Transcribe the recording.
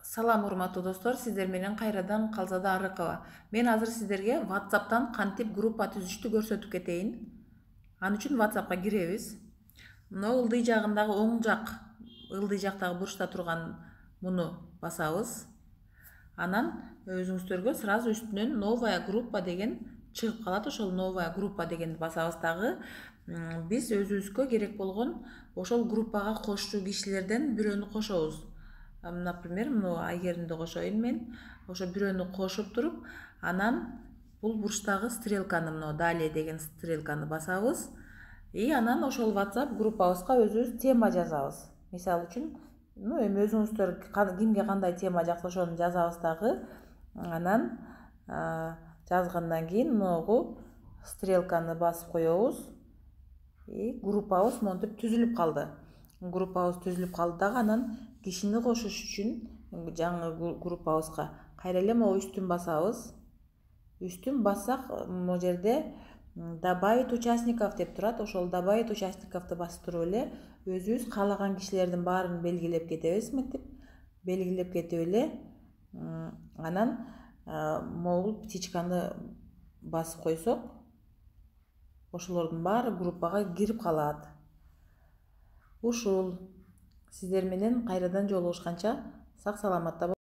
Салам урматтуу достор, сиздер менен кайрадан Калзада Арыкова. Мен азыр сиздерге WhatsApp'тан кантип группа түзүштү көрсөтүп кетейин. Ал үчүн WhatsApp'ка киребиз. Мына ылдый жагындагы оң жак, ылдый жактагы бурчта турган муну басабыз. Анан өзүңүздөргө сразу үстүнөн новая группа деген чыгып калат. Ошол новая группа дегенди басабыз дагы. Биз өзүбүзгө керек болгон ошол группага кошчу кишилерден бирөөнү кошобуз. Например, Айгеримди кошоюн мен. Ошо бирөөнү кошуп туруп, анан бул бурчтагы стрелканы, далее деген стрелканы басабыз. И анан ошол WhatsApp группабызга өзүбүз тема жазабыз. Мисалы үчүн, эми өзүңүздөр кимге кандай тема жакса ошону жазабыз дагы. Анан жазгандан кийин могу стрелканы басып коебуз. И группабыз монтип түзүлүп калды. Группабыз түзүлүп калды дагы, анан кишини кошуш үчүн жаңы группабызга кайра эле могу үстүн басабыз. Үстүн бассак, могу жерде добавить участников деп турат. Ошол добавить участниковду басып туруп эле өзүбүз каалаган кишилердин баарын белгилеп кетебиз, мынтип белгилеп кетип эле анан могул птичканы басып койсок, ошолордун баары группага кирип калат. Ушул сиздер менен кайрадан жолугушканча сак саламатта